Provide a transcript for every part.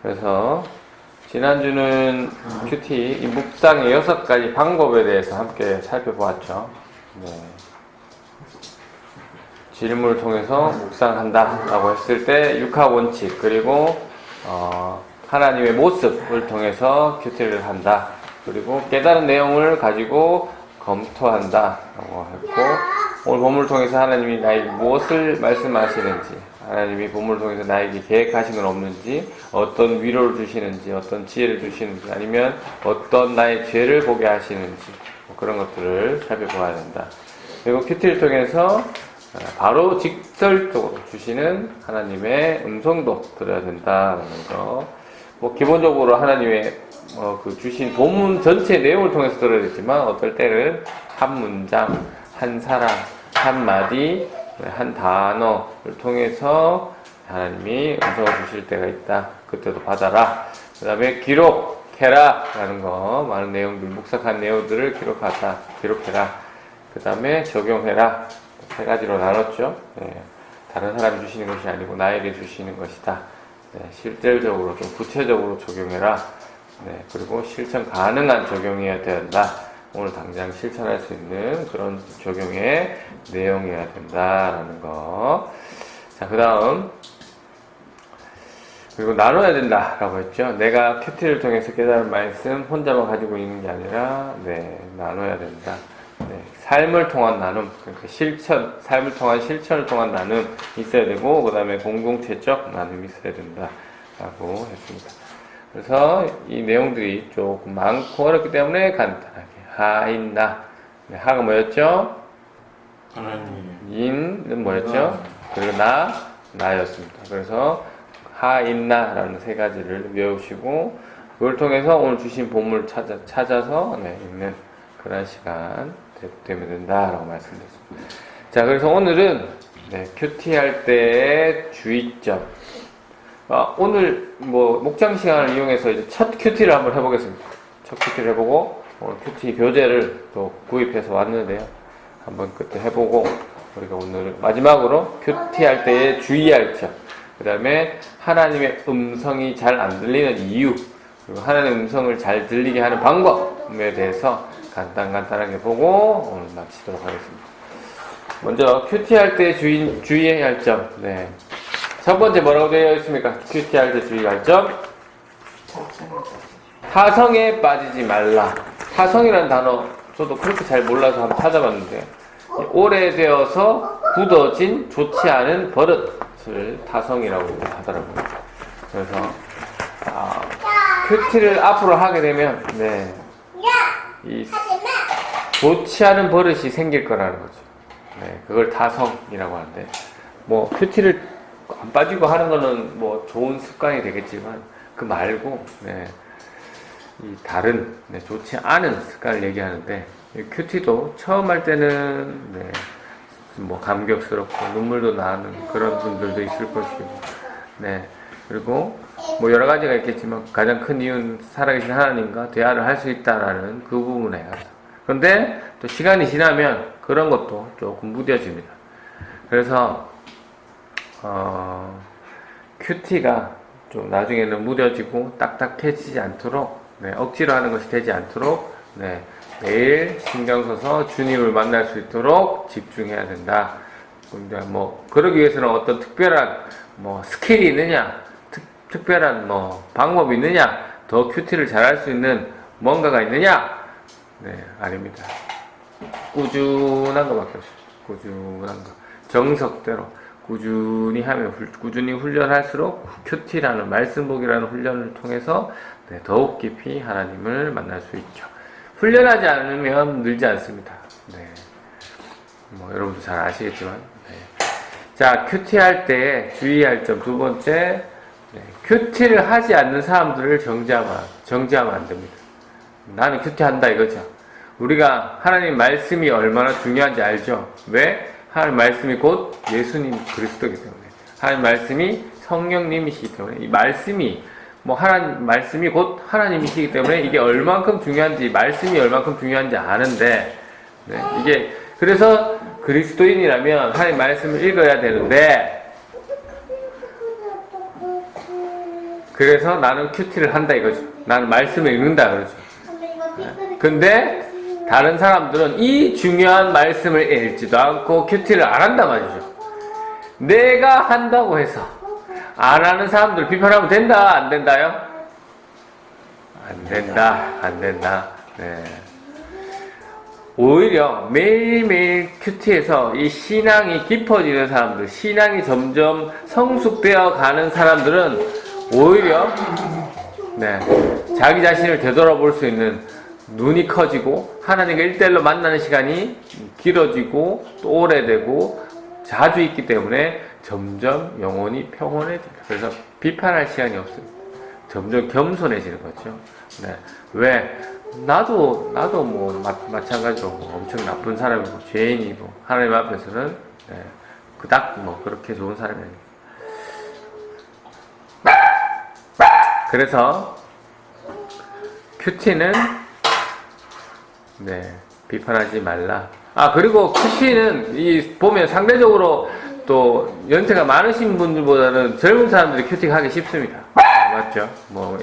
그래서 지난주는 큐티 이 묵상의 6가지 방법에 대해서 함께 살펴보았죠. 네. 질문을 통해서 묵상한다 라고 했을 때 육하원칙, 그리고 하나님의 모습을 통해서 큐티를 한다, 그리고 깨달은 내용을 가지고 검토한다 라고 했고, 오늘 본문을 통해서 하나님이 나에게 무엇을 말씀하시는지, 하나님이 본문을 통해서 나에게 계획하신 건 없는지, 어떤 위로를 주시는지, 어떤 지혜를 주시는지, 아니면 어떤 나의 죄를 보게 하시는지, 그런 것들을 살펴보아야 된다. 그리고 큐티를 통해서 바로 직설적으로 주시는 하나님의 음성도 들어야 된다는 거. 기본적으로 하나님의 그 주신 본문 전체 내용을 통해서 들어야 되지만, 어떨 때는 한 문장, 한 사람, 한 마디, 한 단어를 통해서 하나님이 음성을 주실 때가 있다. 그때도 받아라. 그 다음에 기록해라 라는 거, 많은 내용들, 묵삭한 내용들을 기록해라. 그 다음에 적용해라. 3가지로 나눴죠. 네. 다른 사람이 주시는 것이 아니고 나에게 주시는 것이다. 네. 실질적으로 좀 구체적으로 적용해라. 네. 그리고 실천 가능한 적용이어야 된다. 오늘 당장 실천할 수 있는 그런 적용의 내용이어야 된다라는 거. 자, 그 다음, 그리고 나눠야 된다라고 했죠. 내가 큐티를 통해서 깨달은 말씀 혼자만 가지고 있는 게 아니라, 네, 나눠야 된다. 네, 삶을 통한 나눔, 그러니까 삶을 통한 실천을 통한 나눔 있어야 되고, 그 다음에 공동체적 나눔이 있어야 된다라고 했습니다. 그래서 이 내용들이 조금 많고 어렵기 때문에 간단하게 하인나. 네, 하가 뭐였죠? 하나님. 인은 뭐였죠? 그리고 나였습니다. 그래서 하인나라는 3가지를 외우시고, 그걸 통해서 오늘 주신 본문을 찾아서 네, 읽는 그런 시간 되면 된다라고 말씀드렸습니다. 자, 그래서 오늘은 네, 큐티 할 때의 주의점. 오늘 목장 시간을 이용해서 이제 첫 큐티를 한번 해보겠습니다. 첫 큐티를 해보고, 오늘 큐티 교재를 또 구입해서 왔는데요. 한번 그때 해보고, 우리가 오늘 마지막으로 큐티 할 때의 주의할 점, 그 다음에 하나님의 음성이 잘 안 들리는 이유, 그리고 하나님의 음성을 잘 들리게 하는 방법에 대해서 간단하게 보고 오늘 마치도록 하겠습니다. 먼저 큐티 할 때 주의해야 할 점. 네. 첫 번째 뭐라고 되어 있습니까? 큐티 할 때 주의할 점. 타성에 빠지지 말라. 타성이라는 단어 저도 그렇게 잘 몰라서 한번 찾아봤는데, 오래되어서 굳어진 좋지 않은 버릇을 타성이라고 하더라고요. 그래서 큐티를 앞으로 하게 되면 이 좋지 않은 버릇이 생길 거라는 거죠. 네, 그걸 타성이라고 하는데, 큐티를 안 빠지고 하는 거는 좋은 습관이 되겠지만, 그 말고 이 다른 좋지 않은 습관을 얘기하는데, 큐티도 처음 할 때는 감격스럽고 눈물도 나는 그런 분들도 있을 것이고, 그리고 여러 가지가 있겠지만 가장 큰 이유는 살아계신 하나님과 대화를 할 수 있다라는 그 부분에 가서. 그런데 또 시간이 지나면 그런 것도 조금 무뎌집니다. 그래서 큐티가 좀 나중에는 무뎌지고 딱딱해지지 않도록, 억지로 하는 것이 되지 않도록 매일 신경 써서 주님을 만날 수 있도록 집중해야 된다. 근데 그러기 위해서는 어떤 특별한 스킬이 있느냐, 특별한 방법이 있느냐, 더 큐티를 잘할 수 있는 뭔가가 있느냐? 아닙니다. 꾸준한 것밖에 없어요. 꾸준한 것. 정석대로 꾸준히 하면, 꾸준히 훈련할수록 큐티라는 말씀보기라는 훈련을 통해서 더욱 깊이 하나님을 만날 수 있죠. 훈련하지 않으면 늘지 않습니다. 여러분도 잘 아시겠지만. 자, 큐티 할 때 주의할 점 2번째, 큐티를 하지 않는 사람들을 정죄하면 안 됩니다. 나는 큐티 한다 이거죠. 우리가 하나님 말씀이 얼마나 중요한지 알죠? 왜? 하나님 말씀이 곧 예수님 그리스도이기 때문에, 하나님 말씀이 성령님이시기 때문에, 이 말씀이 하나님 말씀이 곧 하나님이시기 때문에 이게 얼만큼 중요한지, 말씀이 얼만큼 중요한지 아는데, 이게 그래서 그리스도인이라면 하나님 말씀을 읽어야 되는데, 그래서 나는 큐티를 한다 이거죠. 나는 말씀을 읽는다 그러죠. 근데 다른 사람들은 이 중요한 말씀을 읽지도 않고 큐티를 안 한단 말이죠. 내가 한다고 해서 안 하는 사람들 비판하면 된다 안 된다요? 안 된다 안 된다. 네. 오히려 매일매일 큐티에서 이 신앙이 깊어지는 사람들, 신앙이 점점 성숙되어 가는 사람들은 오히려 네, 자기 자신을 되돌아볼 수 있는 눈이 커지고 하나님과 1대1로 만나는 시간이 길어지고 또 오래되고 자주 있기 때문에 점점 영혼이 평온해집니다. 그래서 비판할 시간이 없습니다. 점점 겸손해지는 거죠. 네. 왜? 나도 뭐 마찬가지로 뭐 엄청 나쁜 사람이고 죄인이고 하나님 앞에서는 네, 그닥 뭐 그렇게 좋은 사람이 아닙니다. 그래서 큐티는 네, 비판하지 말라. 그리고 큐티는 보면 상대적으로 또 연세가 많으신 분들보다는 젊은 사람들이 큐티 하기 쉽습니다. 맞죠? 뭐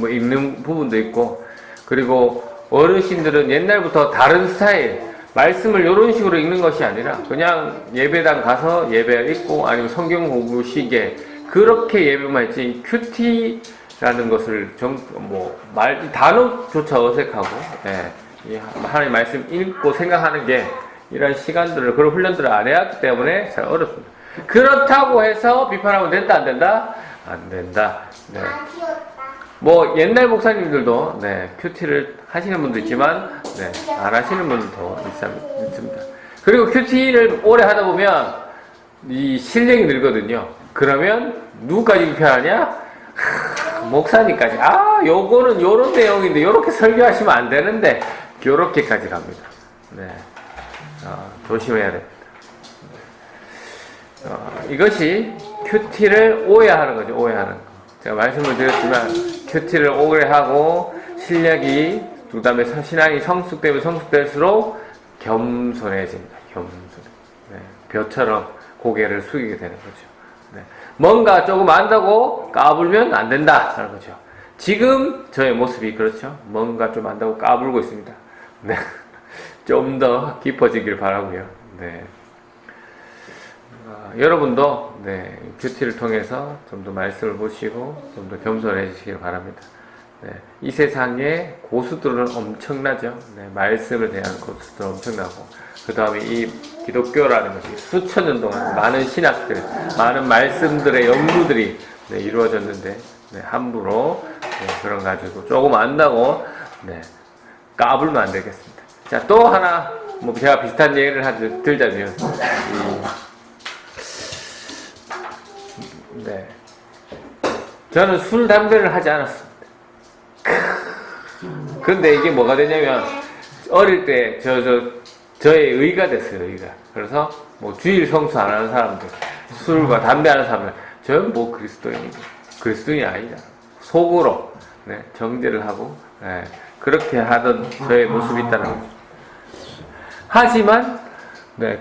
읽는 부분도 있고, 그리고 어르신들은 옛날부터 다른 스타일, 말씀을 이런 식으로 읽는 것이 아니라 그냥 예배당 가서 예배 읽고 아니면 성경 공부 시계 그렇게 예배만 했지 큐티라는 것을 단어조차 어색하고 이 하나님 말씀 읽고 생각하는 게 이런 시간들을 그런 훈련들을 안 해왔기 때문에 잘 어렵습니다. 그렇다고 해서 비판하면 된다 안 된다? 안 된다. 네. 뭐 옛날 목사님들도 큐티를 하시는 분도 있지만 안 하시는 분도 있습니다. 그리고 큐티를 오래 하다 보면 이 실력이 늘거든요. 그러면 누구까지 비판하냐? 목사님까지. 요거는 요런 내용인데 요렇게 설교하시면 안 되는데 요렇게까지 갑니다. 네. 조심해야 됩니다. 이것이 큐티를 오해하는 거죠. 오해하는 거. 제가 말씀을 드렸지만 큐티를 오래 하고 실력이 그다음에 신앙이 성숙되면 성숙될수록 겸손해집니다. 겸손. 네. 벼처럼 고개를 숙이게 되는 거죠. 네. 뭔가 조금 안다고 까불면 안 된다 하는 거죠. 지금 저의 모습이 그렇죠. 뭔가 좀 안다고 까불고 있습니다. 네. 좀 더 깊어지길 바라고요. 네. 여러분도 큐티를 통해서 좀 더 말씀을 보시고 좀 더 겸손해지시길 바랍니다. 이 세상에 고수들은 엄청나죠. 말씀에 대한 고수들은 엄청나고 그 다음에 이 기독교라는 것이 수천 년 동안 많은 신학들, 많은 말씀들의 연구들이 이루어졌는데 함부로 그런 가지고 조금 안다고 까불면 안 되겠습니다. 자, 또 하나 제가 비슷한 얘기를 들자면 저는 술, 담배를 하지 않았습니다. 근데 이게 뭐가 되냐면, 어릴 때, 저의 의가 됐어요, 의가. 그래서, 주일 성수 안 하는 사람들, 술과 담배 하는 사람들, 저는 그리스도인이 아니다. 속으로, 정죄를 하고, 그렇게 하던 저의 모습이 있다는 거죠. 하지만,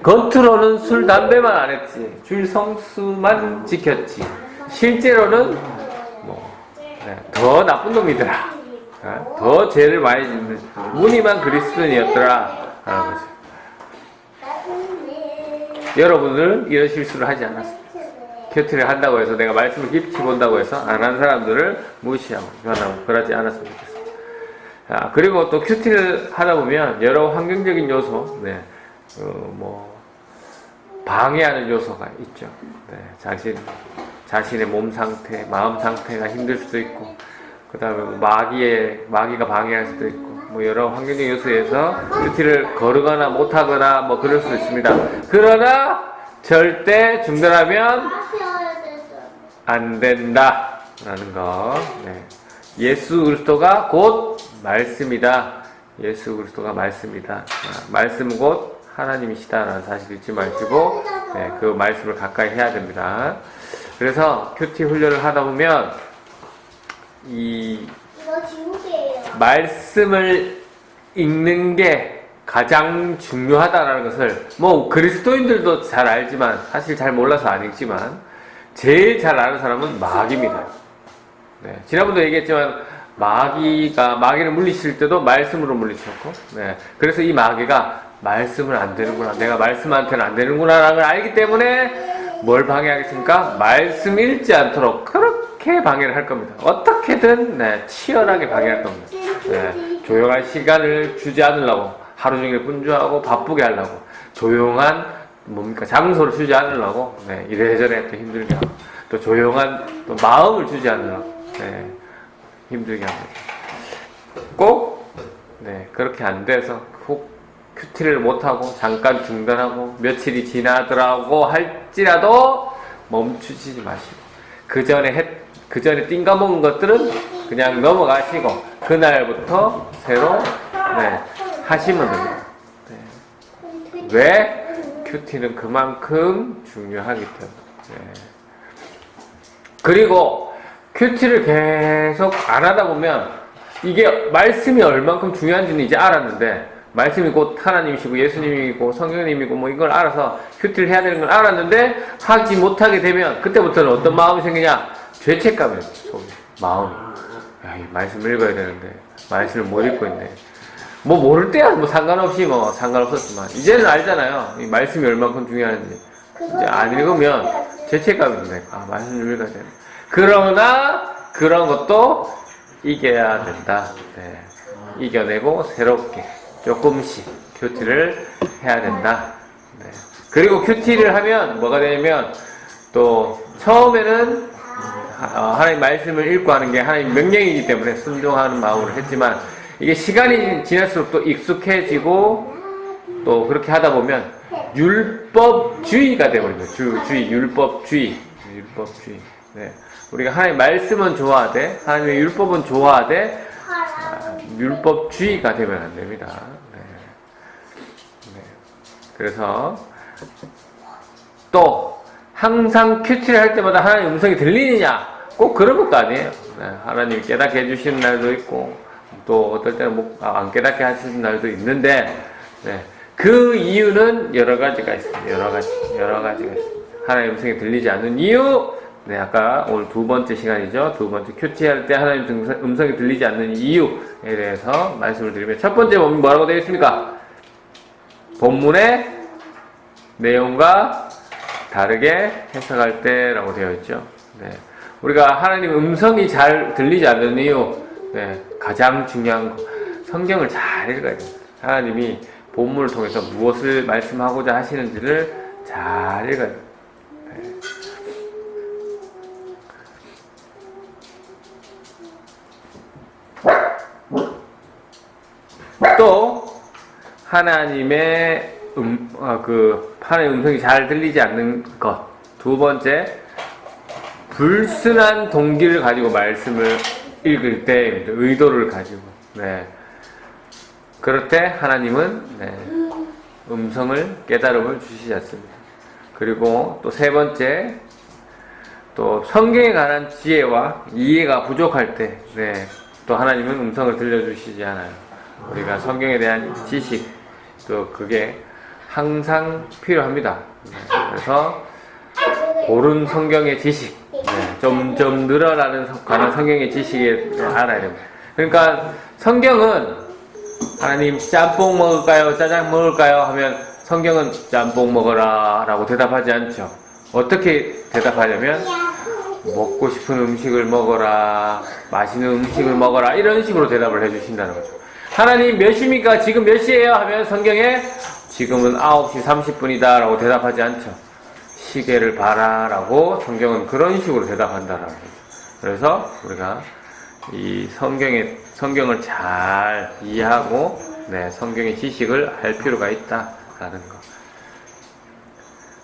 겉으로는 술, 담배만 안 했지, 주일 성수만 지켰지. 실제로는 더 나쁜 놈이더라. 더 죄를 많이 짓는 무늬만 그리스도인이었더라 하는 거죠. 여러분은 이런 실수를 하지 않았습니다. 큐티를 한다고 해서 내가 말씀을 깊이 본다고 해서 안 한 사람들을 무시하고 비판하고 그러지 않았으면 좋겠습니다. 그리고 또 큐티를 하다 보면 여러 환경적인 요소, 방해하는 요소가 있죠. 자신의 몸 상태, 마음 상태가 힘들 수도 있고, 그 다음에 마귀가 방해할 수도 있고, 여러 환경적 요소에서 큐티를 거르거나 못하거나 그럴 수 있습니다. 그러나 절대 중단하면 안 된다 라는 거. 예수 그리스도가 곧 말씀이다. 예수 그리스도가 말씀이다. 말씀은 곧 하나님이시다라는 사실 잊지 마시고 그 말씀을 가까이 해야 됩니다. 그래서 큐티 훈련을 하다 보면 이 말씀을 읽는 게 가장 중요하다라는 것을 그리스도인들도 잘 알지만 사실 잘 몰라서 안 읽지만 제일 잘 아는 사람은 마귀입니다. 네. 지난번도 얘기했지만 마귀를 물리칠 때도 말씀으로 물리쳤고, 네. 그래서 이 마귀가 말씀은 안 되는구나, 내가 말씀한테는 안 되는구나 라는 걸 알기 때문에 뭘 방해하겠습니까? 말씀 읽지 않도록 그렇게 방해를 할 겁니다. 어떻게든 네, 치열하게 방해할 겁니다. 네. 조용한 시간을 주지 않으려고, 하루 종일 분주하고 바쁘게 하려고, 조용한 장소를 주지 않으려고, 네, 이래저래 또 힘들게 하고, 또 조용한 또 마음을 주지 않으려고, 네, 힘들게 합니다. 꼭 네, 그렇게 안 돼서 큐티를 못하고 잠깐 중단하고 며칠이 지나더라고 할지라도 멈추지 마시고, 그 전에 띵가먹은 것들은 그냥 넘어가시고 그날부터 새로 네, 하시면 됩니다. 네. 왜? 큐티는 그만큼 중요하기 때문에. 네. 그리고 큐티를 계속 안 하다 보면 이게 말씀이 얼만큼 중요한지는 이제 알았는데, 말씀이 곧 하나님이시고 예수님이고 성령님이고 뭐 이걸 알아서 큐티를 해야 되는 걸 알았는데 하지 못하게 되면 그때부터는 어떤 마음이 생기냐? 죄책감이에요. 마음이. 야, 이 말씀 읽어야 되는데 말씀을 못 읽고 있네. 뭐 모를 때야 뭐 상관없었지만 이제는 알잖아요. 이 말씀이 얼만큼 중요한지. 이제 안 읽으면 죄책감이 드네. 아, 말씀을 읽어야 되네. 그러나 그런 것도 이겨야 된다. 네. 이겨내고 새롭게 조금씩 큐티를 해야 된다. 네. 그리고 큐티를 하면 뭐가 되냐면, 또 처음에는 하나님 말씀을 읽고 하는 게 하나님 명령이기 때문에 순종하는 마음으로 했지만, 이게 시간이 지날수록 또 익숙해지고 또 그렇게 하다 보면 율법주의가 되어버립니다. 율법주의. 네. 우리가 하나님 말씀은 좋아하되 하나님의 율법은 좋아하되 율법주의가 되면 안 됩니다. 네. 네. 그래서 또 항상 큐티를 할 때마다 하나님 음성이 들리느냐? 꼭 그런 것도 아니에요. 네. 하나님이 깨닫게 해주시는 날도 있고 또 어떨 때는 안 깨닫게 하시는 날도 있는데, 네. 그 이유는 여러 가지가 있습니다. 여러 가지가 있습니다. 하나님 음성이 들리지 않는 이유, 네, 아까 오늘 두 번째 시간이죠. 두 번째 큐티 할 때 하나님 음성이 들리지 않는 이유에 대해서 말씀을 드리면, 첫 번째 뭐라고 되어 있습니까? 본문의 내용과 다르게 해석할 때라고 되어 있죠. 네. 우리가 하나님 음성이 잘 들리지 않는 이유, 네, 가장 중요한 거, 성경을 잘 읽어야 됩니다. 하나님이 본문을 통해서 무엇을 말씀하고자 하시는지를 잘 읽어야 됩니다. 네. 또 하나님의 하나님의 음성이 잘 들리지 않는 것, 두 번째, 불순한 동기를 가지고 말씀을 읽을 때 의도를 가지고, 네, 그럴 때 하나님은 네, 음성을 깨달음을 주시지 않습니다. 그리고 또 세 번째, 또 성경에 관한 지혜와 이해가 부족할 때, 네, 또 하나님은 음성을 들려주시지 않아요. 우리가 성경에 대한 지식, 또 그게 항상 필요합니다. 네, 그래서 옳은 성경의 지식, 네, 점점 늘어나는 관한 성경의 지식에 알아야 됩니다. 그러니까 성경은 하나님 짬뽕 먹을까요? 짜장 먹을까요? 하면 성경은 짬뽕 먹어라 라고 대답하지 않죠. 어떻게 대답하냐면 먹고 싶은 음식을 먹어라, 맛있는 음식을 먹어라, 이런 식으로 대답을 해주신다는 거죠. 하나님 몇 시입니까? 지금 몇 시예요? 하면 성경에 지금은 9시 30분이다 라고 대답하지 않죠. 시계를 봐라 라고 성경은 그런 식으로 대답한다라는 거죠. 그래서 우리가 이 성경을 잘 이해하고, 네, 성경의 지식을 알 필요가 있다라는 거.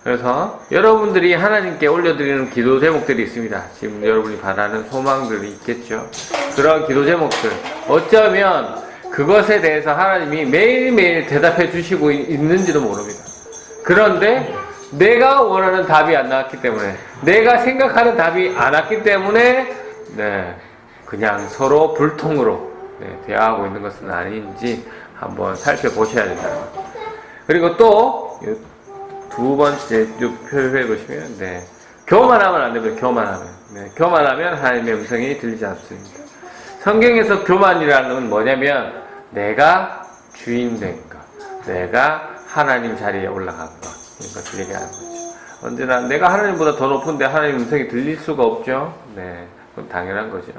그래서 여러분들이 하나님께 올려드리는 기도 제목들이 있습니다. 지금 여러분이 바라는 소망들이 있겠죠. 그런 기도 제목들, 어쩌면 그것에 대해서 하나님이 매일매일 대답해 주시고 있는지도 모릅니다. 그런데 내가 원하는 답이 안 나왔기 때문에, 내가 생각하는 답이 안 왔기 때문에, 네, 그냥 서로 불통으로, 네, 대화하고 있는 것은 아닌지 한번 살펴보셔야 된다. 그리고 또 두 번째 표현해 보시면, 네, 교만하면 안 됩니다. 교만하면. 네, 교만하면 하나님의 음성이 들리지 않습니다. 성경에서 교만이라는 건 뭐냐면 내가 주인 된 것, 내가 하나님 자리에 올라간 것, 이것을 얘기하는 거죠. 언제나 내가 하나님보다 더 높은데 하나님 음성이 들릴 수가 없죠. 네, 그건 당연한 거죠.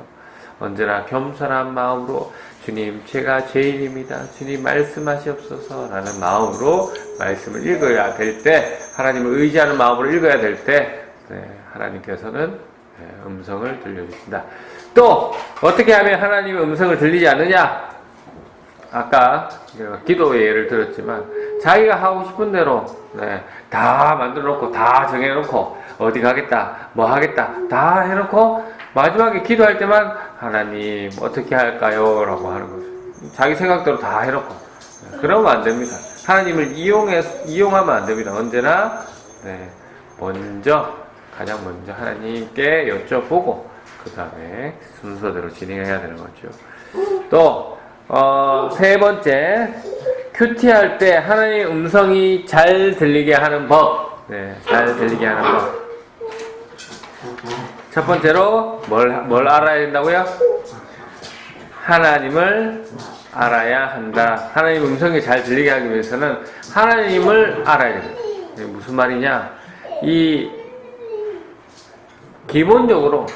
언제나 겸손한 마음으로 주님 제가 죄인입니다. 주님 말씀하시옵소서 라는 마음으로 말씀을 읽어야 될 때, 하나님을 의지하는 마음으로 읽어야 될 때 하나님께서는 음성을 들려주신다. 또 어떻게 하면 하나님의 음성을 들리지 않느냐? 아까 기도의 예를 들었지만 자기가 하고 싶은 대로 다 만들어 놓고 다 정해 놓고 어디 가겠다 뭐 하겠다 다 해놓고 마지막에 기도할 때만 하나님 어떻게 할까요? 라고 하는 거죠. 자기 생각대로 다 해놓고 그러면 안 됩니다. 하나님을 이용하면 안 됩니다. 언제나 가장 먼저 하나님께 여쭤보고 그 다음에 순서대로 진행해야 되는 거죠. 또 세 번째, 큐티할 때 하나님의 음성이 잘 들리게 하는 법. 잘 들리게 하는 법. 첫 번째로 뭘 알아야 된다고요? 하나님을 알아야 한다. 하나님 음성이 잘 들리게 하기 위해서는 하나님을 알아야 됩니다. 무슨 말이냐? 기본적으로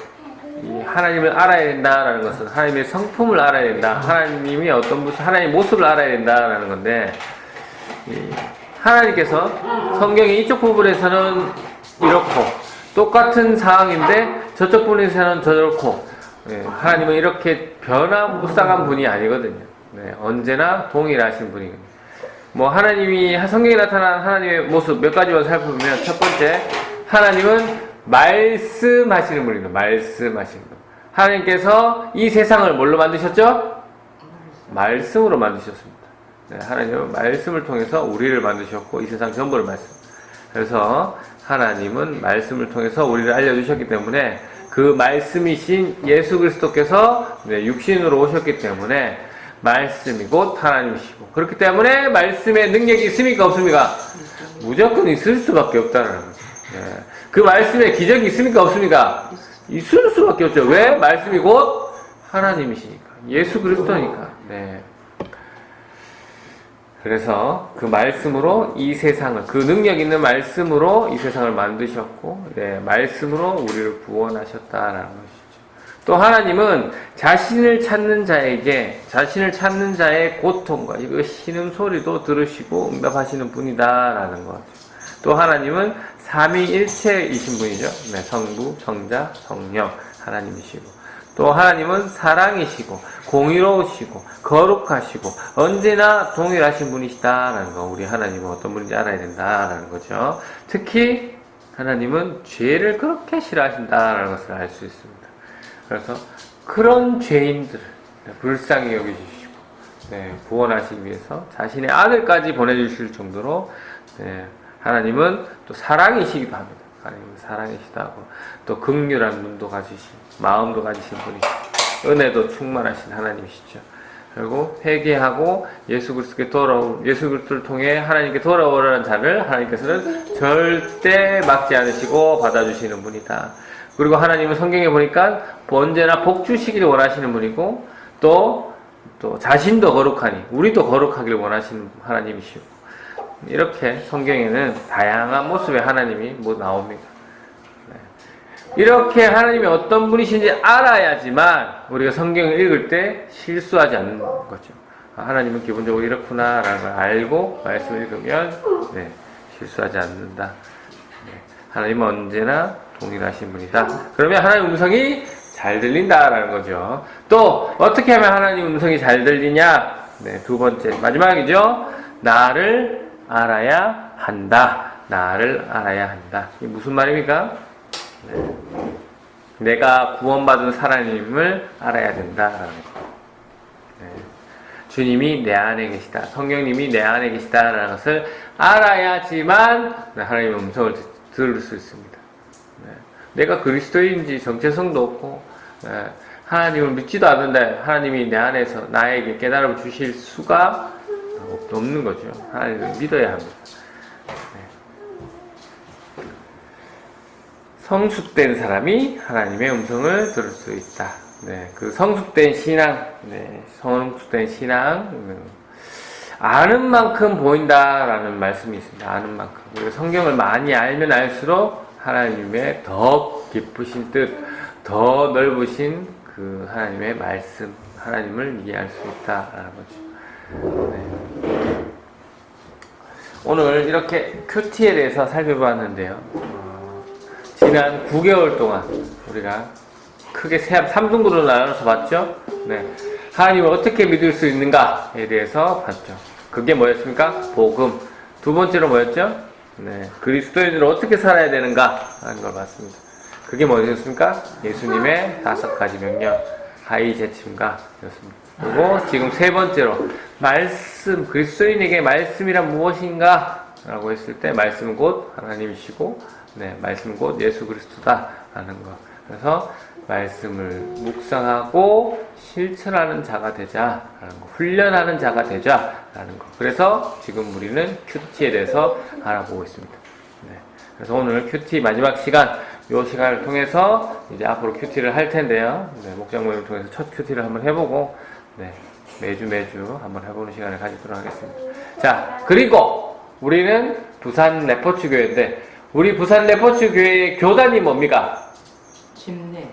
이 하나님을 알아야 된다라는 것은 하나님의 성품을 알아야 된다. 하나님이 하나님의 모습을 알아야 된다라는 건데, 하나님께서 성경의 이쪽 부분에서는 이렇고 똑같은 상황인데 저쪽 부분에서는 저렇고, 하나님은 이렇게 변화무쌍한 분이 아니거든요. 언제나 동일하신 분이거든요. 하나님이 성경에 나타난 하나님의 모습 몇 가지만 살펴보면, 첫 번째, 하나님은 말씀하시는 분입니다. 말씀하시는 분. 하나님께서 이 세상을 뭘로 만드셨죠? 말씀으로 만드셨습니다. 하나님은 말씀을 통해서 우리를 만드셨고 이 세상 전부를 말씀. 그래서 하나님은 말씀을 통해서 우리를 알려주셨기 때문에 그 말씀이신 예수 그리스도께서 육신으로 오셨기 때문에 말씀이 곧 하나님이시고, 그렇기 때문에 말씀에 능력이 있습니까 없습니까? 무조건 있을 수밖에 없다는 거죠. 그 말씀에 기적이 있습니까 없습니까? 있을 수밖에 없죠. 왜? 말씀이 곧 하나님이시니까, 예수 그리스도니까. 그래서 그 말씀으로 이 세상을, 그 능력 있는 말씀으로 이 세상을 만드셨고, 말씀으로 우리를 구원하셨다라는 것이죠. 또 하나님은 자신을 찾는 자의 고통과 이거 신음소리도 들으시고 응답하시는 분이다라는 거죠. 또 하나님은 삼위일체이신 분이죠. 성부, 성자, 성령 하나님이시고, 또 하나님은 사랑이시고 공의로우시고 거룩하시고 언제나 동일하신 분이시다라는 거, 우리 하나님은 어떤 분인지 알아야 된다라는 거죠. 특히 하나님은 죄를 그렇게 싫어하신다라는 것을 알 수 있습니다. 그래서 그런 죄인들을 불쌍히 여겨주시고 구원하시기 위해서 자신의 아들까지 보내주실 정도로 하나님은 또 사랑이시기도 합니다. 하나님은 사랑이시다고, 또 긍휼한 눈도 가지시고 마음도 가지신 분이시고 은혜도 충만하신 하나님이시죠. 그리고 회개하고 예수 그리스도를 통해 하나님께 돌아오라는 자를 하나님께서는 절대 막지 않으시고 받아주시는 분이다. 그리고 하나님은 성경에 보니까 언제나 복 주시기를 원하시는 분이고, 또 자신도 거룩하니 우리도 거룩하기를 원하시는 하나님이시고, 이렇게 성경에는 다양한 모습의 하나님이 나옵니다. 이렇게 하나님이 어떤 분이신지 알아야지만 우리가 성경을 읽을 때 실수하지 않는 거죠. 하나님은 기본적으로 이렇구나라는 걸 알고 말씀을 읽으면 실수하지 않는다. 하나님은 언제나 동일하신 분이다. 그러면 하나님 음성이 잘 들린다라는 거죠. 또 어떻게 하면 하나님 음성이 잘 들리냐? 두 번째, 마지막이죠. 나를 알아야 한다. 나를 알아야 한다. 이게 무슨 말입니까? 내가 구원받은 하나님을 알아야 된다라는 거. 주님이 내 안에 계시다. 성령님이 내 안에 계시다라는 것을 알아야지만 하나님의 음성을 들을 수 있습니다. 내가 그리스도인지 정체성도 없고 하나님을 믿지도 않는데 하나님이 내 안에서 나에게 깨달음을 주실 수가 없는 거죠. 하나님을 믿어야 합니다. 성숙된 사람이 하나님의 음성을 들을 수 있다. 네, 그 성숙된 신앙, 성숙된 신앙, 아는 만큼 보인다라는 말씀이 있습니다. 아는 만큼. 우리가 성경을 많이 알면 알수록 하나님의 더 깊으신 뜻, 더 넓으신 그 하나님의 말씀, 하나님을 이해할 수 있다라는 거죠. 네. 오늘 이렇게 큐티에 대해서 살펴봤는데요. 지난 9개월 동안 우리가 크게 3등분으로 나눠서 봤죠? 네. 하나님을 어떻게 믿을 수 있는가에 대해서 봤죠. 그게 뭐였습니까? 복음. 두 번째로 뭐였죠? 네. 그리스도인으로 어떻게 살아야 되는가 하는 걸 봤습니다. 그게 뭐였습니까? 예수님의 5가지 명령, 하이 제침가 였습니다. 그리고 지금 세 번째로 말씀, 그리스도인에게 말씀이란 무엇인가? 라고 했을 때 말씀은 곧 하나님이시고 말씀은 곧 예수 그리스도다 라는 거. 그래서 말씀을 묵상하고 실천하는 자가 되자라는 거, 훈련하는 자가 되자라는 거. 그래서 지금 우리는 큐티에 대해서 알아보고 있습니다. 네. 그래서 오늘 큐티 마지막 시간, 이 시간을 통해서 이제 앞으로 큐티를 할 텐데요. 목장 모임을 통해서 첫 큐티를 한번 해보고, 매주 한번 해보는 시간을 가지도록 하겠습니다. 자, 그리고 우리는 부산 레포츠 교회인데, 우리 부산 레포츠 교회의 교단이 뭡니까?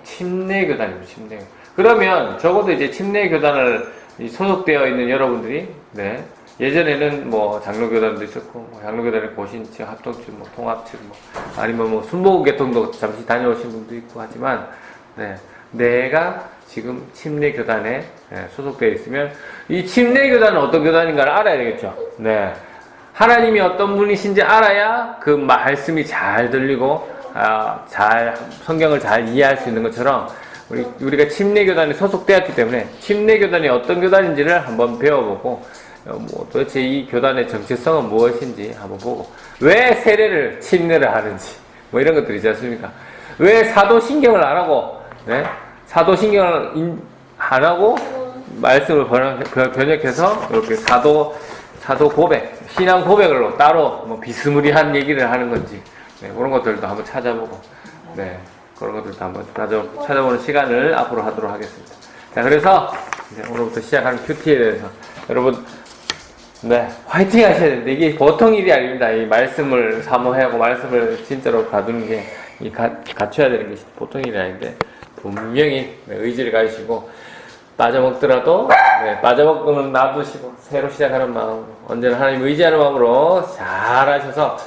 침례 교단입니다. 침례. 그러면 적어도 이제 침례 교단을 소속되어 있는 여러분들이, 예전에는 뭐 장로교단도 있었고, 장로교단의 고신측, 합동측, 뭐 통합측, 아니면 뭐 순복음계통도 잠시 다녀오신 분도 있고 하지만, 내가 지금 침례교단에 소속되어 있으면 이 침례교단은 어떤 교단인가를 알아야 되겠죠. 하나님이 어떤 분이신지 알아야 그 말씀이 잘 들리고 성경을 잘 이해할 수 있는 것처럼 우리가 침례교단에 소속되었기 때문에 침례교단이 어떤 교단인지를 한번 배워보고 도대체 이 교단의 정체성은 무엇인지 한번 보고 왜 세례를 침례를 하는지 이런 것들이 있지 않습니까? 왜 사도신경을 안 하고 사도신경을 안 하고 말씀을 번역해서 이렇게 사도 고백, 신앙 고백으로 따로 비스무리한 얘기를 하는 건지 그런 것들도 한번 찾아보고 그런 것들도 한번 찾아보는 시간을 앞으로 하도록 하겠습니다. 자, 그래서 이제 오늘부터 시작하는 큐티에 대해서 여러분 화이팅 하셔야 되는데 이게 보통 일이 아닙니다. 이 말씀을 사모하고 말씀을 진짜로 가두는 게 갖춰야 되는 게 보통 일이 아닌데 분명히 의지를 가지시고 빠져먹더라도 빠져먹으면 놔두시고 새로 시작하는 마음으로 언제나 하나님 의지하는 마음으로 잘하셔서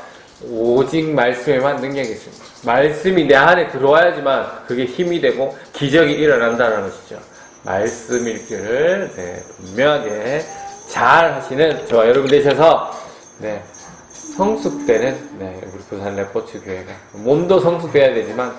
오직 말씀에만 능력이 있습니다. 말씀이 내 안에 들어와야지만 그게 힘이 되고 기적이 일어난다는 것이죠. 말씀 읽기를 분명하게 잘 하시는 저와 여러분 되셔서 성숙되는 우리 부산 레포츠 교회가 몸도 성숙돼야 되지만